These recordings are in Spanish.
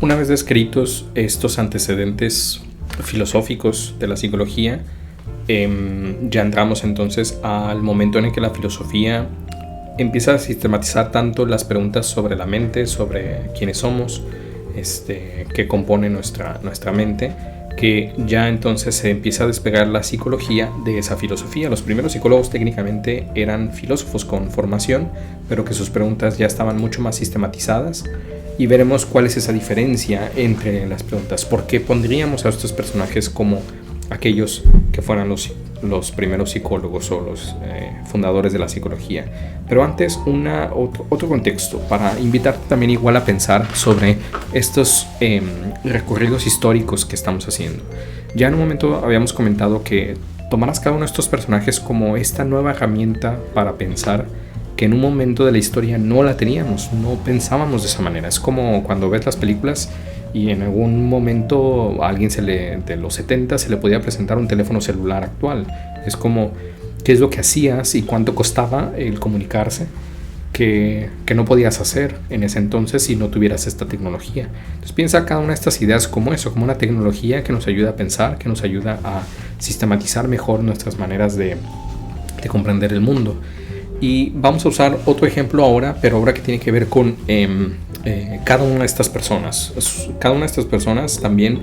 Una vez descritos estos antecedentes filosóficos de la psicología, ya entramos entonces al momento en el que la filosofía empieza a sistematizar tanto las preguntas sobre la mente, sobre quiénes somos, qué compone nuestra mente, que ya entonces se empieza a despegar la psicología de esa filosofía. Los primeros psicólogos técnicamente eran filósofos con formación, pero que sus preguntas ya estaban mucho más sistematizadas, y veremos cuál es esa diferencia entre las preguntas. ¿Por qué pondríamos a estos personajes como aquellos que fueran los primeros psicólogos o los fundadores de la psicología? Pero antes, otro contexto para invitarte también igual a pensar sobre estos recorridos históricos que estamos haciendo. Ya en un momento habíamos comentado que tomarás cada uno de estos personajes como esta nueva herramienta para pensar, que en un momento de la historia no la teníamos, no pensábamos de esa manera. Es como cuando ves las películas y en algún momento a alguien de los 70 se le podía presentar un teléfono celular actual. Es como, ¿qué es lo que hacías y cuánto costaba el comunicarse? Que no podías hacer en ese entonces si no tuvieras esta tecnología. Entonces piensa cada una de estas ideas como eso, como una tecnología que nos ayuda a pensar, que nos ayuda a sistematizar mejor nuestras maneras de comprender el mundo. Y vamos a usar otro ejemplo ahora, pero ahora que tiene que ver con cada una de estas personas. Cada una de estas personas también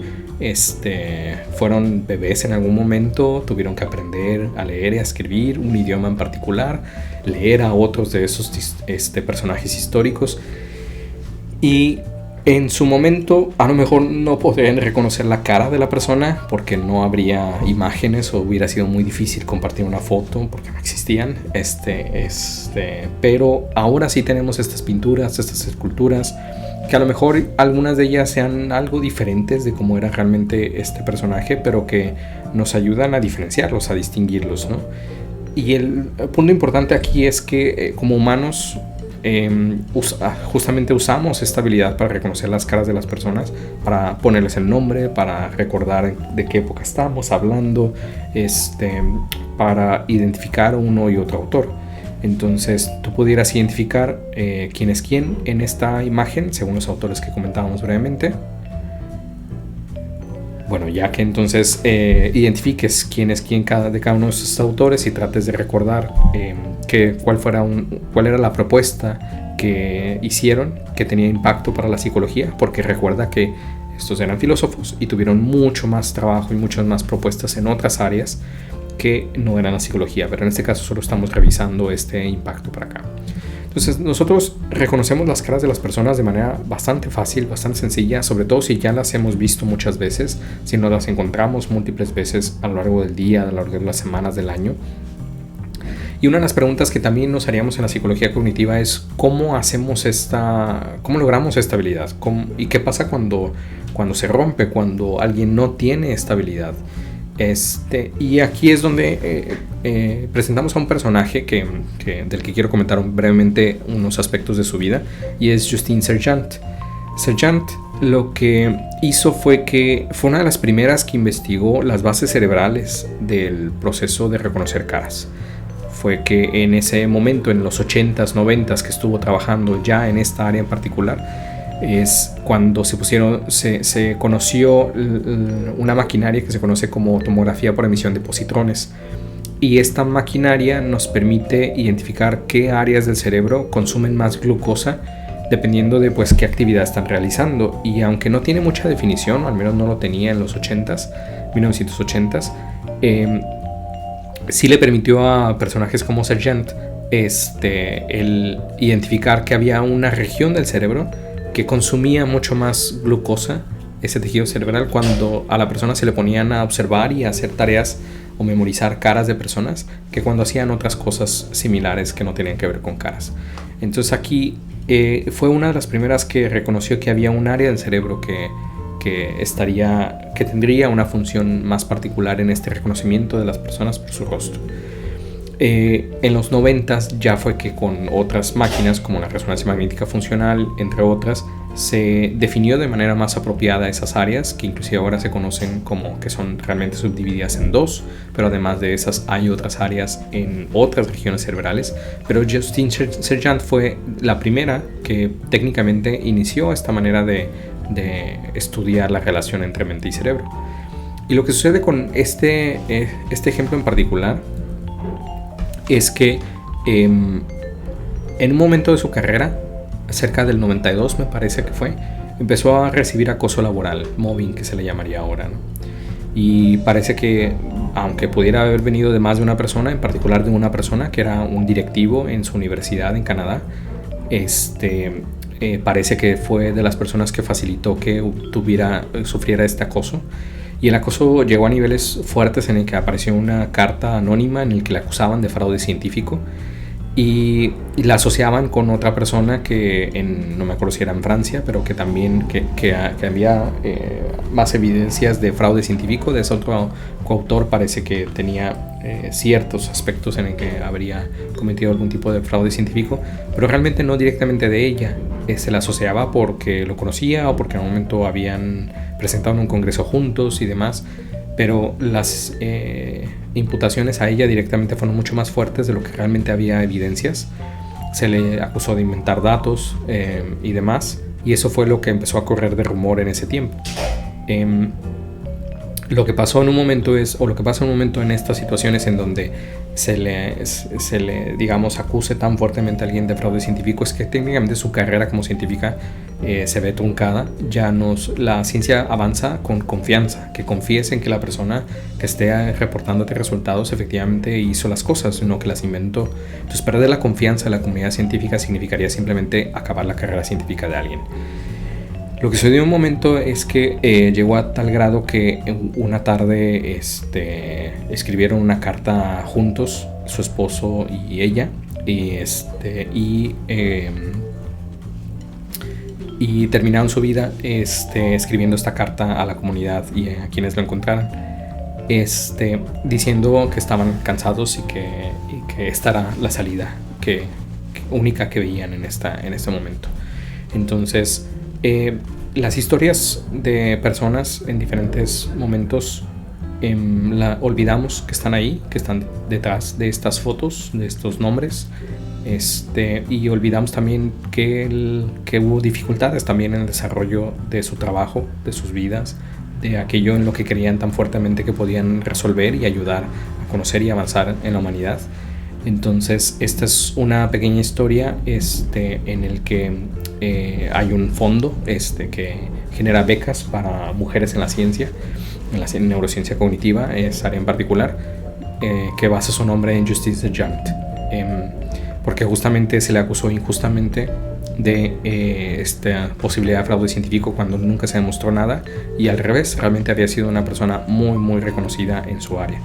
fueron bebés en algún momento, tuvieron que aprender a leer y a escribir un idioma en particular, leer a otros de esos personajes históricos, y en su momento a lo mejor no podrían reconocer la cara de la persona porque no habría imágenes o hubiera sido muy difícil compartir una foto porque no existían, pero ahora sí tenemos estas pinturas, estas esculturas, que a lo mejor algunas de ellas sean algo diferentes de cómo era realmente este personaje, pero que nos ayudan a diferenciarlos, a distinguirlos, ¿no? Y el punto importante aquí es que como humanos justamente usamos esta habilidad para reconocer las caras de las personas, para ponerles el nombre, para recordar de qué época estamos hablando, para identificar uno y otro autor. Entonces tú pudieras identificar quién es quién en esta imagen según los autores que comentábamos brevemente. Bueno, ya que entonces identifiques quién es quién de cada uno de estos autores y trates de recordar cuál era la propuesta que hicieron que tenía impacto para la psicología, porque recuerda que estos eran filósofos y tuvieron mucho más trabajo y muchas más propuestas en otras áreas que no eran la psicología, pero en este caso solo estamos revisando este impacto para acá. Entonces nosotros reconocemos las caras de las personas de manera bastante fácil, bastante sencilla, sobre todo si ya las hemos visto muchas veces, si nos las encontramos múltiples veces a lo largo del día, a lo largo de las semanas del año. Y una de las preguntas que también nos haríamos en la psicología cognitiva es cómo logramos esta habilidad, y qué pasa cuando se rompe, cuando alguien no tiene esta habilidad. Y aquí es donde presentamos a un personaje del que quiero comentar brevemente unos aspectos de su vida, y es Justine Sergeant. Sergeant lo que hizo fue una de las primeras que investigó las bases cerebrales del proceso de reconocer caras. Fue que en ese momento, en los 80s, 90s, que estuvo trabajando ya en esta área en particular, es cuando se conoció una maquinaria que se conoce como tomografía por emisión de positrones, y esta maquinaria nos permite identificar qué áreas del cerebro consumen más glucosa dependiendo de qué actividad están realizando. Y aunque no tiene mucha definición, o al menos no lo tenía en los 1980s, sí le permitió a personajes como Sergeant el identificar que había una región del cerebro que consumía mucho más glucosa, ese tejido cerebral, cuando a la persona se le ponían a observar y a hacer tareas o memorizar caras de personas, que cuando hacían otras cosas similares que no tenían que ver con caras. Entonces aquí fue una de las primeras que reconoció que había un área del cerebro que tendría una función más particular en este reconocimiento de las personas por su rostro. En los 90s ya fue que con otras máquinas como la resonancia magnética funcional, entre otras, se definió de manera más apropiada esas áreas, que inclusive ahora se conocen como que son realmente subdivididas en dos, pero además de esas hay otras áreas en otras regiones cerebrales. Pero Justine Sergeant fue la primera que técnicamente inició esta manera de de estudiar la relación entre mente y cerebro. Y lo que sucede con este ejemplo en particular es que en un momento de su carrera, cerca del 92 me parece que fue, empezó a recibir acoso laboral, mobbing que se le llamaría ahora, ¿no? Y parece que, aunque pudiera haber venido de más de una persona, en particular de una persona que era un directivo en su universidad en Canadá, parece que fue de las personas que facilitó que sufriera este acoso. Y el acoso llegó a niveles fuertes en el que apareció una carta anónima en el que le acusaban de fraude científico y la asociaban con otra persona que no me acuerdo si era en Francia, pero que también que había más evidencias de fraude científico. De ese otro coautor parece que tenía ciertos aspectos en el que habría cometido algún tipo de fraude científico, pero realmente no directamente de ella. Se la asociaba porque lo conocía o porque en un momento habían presentado en un congreso juntos y demás, pero las imputaciones a ella directamente fueron mucho más fuertes de lo que realmente había evidencias. Se le acusó de inventar datos y demás, y eso fue lo que empezó a correr de rumor en ese tiempo. Lo que pasó en un momento lo que pasa en un momento en estas situaciones en donde se le digamos, acuse tan fuertemente a alguien de fraude científico, es que técnicamente su carrera como científica se ve truncada. La ciencia avanza con confianza, que confíes en que la persona que esté reportándote resultados efectivamente hizo las cosas, no que las inventó. Entonces, perder la confianza en la comunidad científica significaría simplemente acabar la carrera científica de alguien. Lo que sucedió en un momento es que llegó a tal grado que una tarde escribieron una carta juntos, su esposo y ella, y terminaron su vida escribiendo esta carta a la comunidad y a quienes lo encontraran, diciendo que estaban cansados y que esta era la salida única que veían en este momento. Entonces, las historias de personas en diferentes momentos olvidamos que están ahí, que están detrás de estas fotos, de estos nombres, y olvidamos también que hubo dificultades también en el desarrollo de su trabajo, de sus vidas, de aquello en lo que creían tan fuertemente que podían resolver y ayudar a conocer y avanzar en la humanidad. Entonces, esta es una pequeña historia en el que hay un fondo que genera becas para mujeres en la ciencia, en la neurociencia cognitiva, esa área en particular, que basa su nombre en Justice Dejeant, porque justamente se le acusó injustamente de esta posibilidad de fraude científico cuando nunca se demostró nada, y al revés, realmente había sido una persona muy muy reconocida en su área.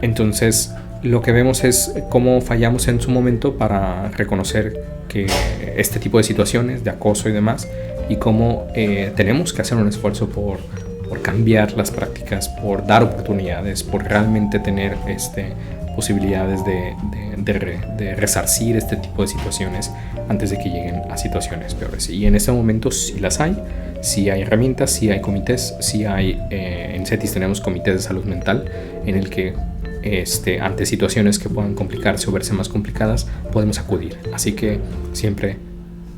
Entonces, lo que vemos es cómo fallamos en su momento para reconocer que este tipo de situaciones de acoso y demás, y cómo tenemos que hacer un esfuerzo por cambiar las prácticas, por dar oportunidades, por realmente tener posibilidades de resarcir este tipo de situaciones antes de que lleguen a situaciones peores. Y en este momento sí las hay, sí hay herramientas, sí hay comités, sí hay, en CETIS tenemos comités de salud mental en el que ante situaciones que puedan complicarse o verse más complicadas, podemos acudir. Así que siempre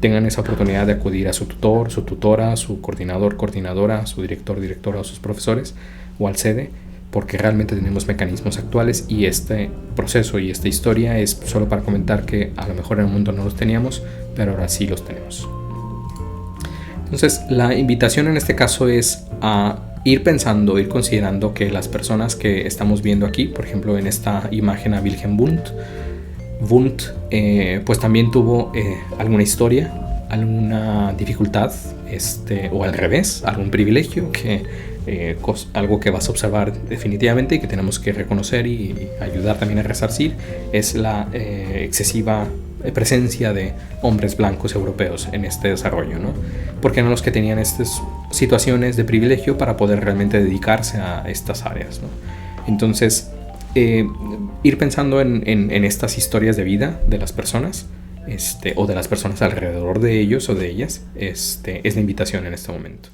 tengan esa oportunidad de acudir a su tutor, su tutora, su coordinador, coordinadora, su director, directora o sus profesores, o al CEDE, porque realmente tenemos mecanismos actuales, y este proceso y esta historia es solo para comentar que a lo mejor en el mundo no los teníamos, pero ahora sí los tenemos. Entonces, la invitación en este caso es a ir pensando, ir considerando que las personas que estamos viendo aquí, por ejemplo en esta imagen a Wilhelm Wundt, pues también tuvo alguna historia, alguna dificultad, o al revés, algún privilegio, algo que vas a observar definitivamente y que tenemos que reconocer y ayudar también a resarcir, es la excesiva presencia de hombres blancos europeos en este desarrollo, ¿no? Porque eran los que tenían estas situaciones de privilegio para poder realmente dedicarse a estas áreas, ¿no? Entonces, ir pensando en estas historias de vida de las personas, o de las personas alrededor de ellos o de ellas, es la invitación en este momento.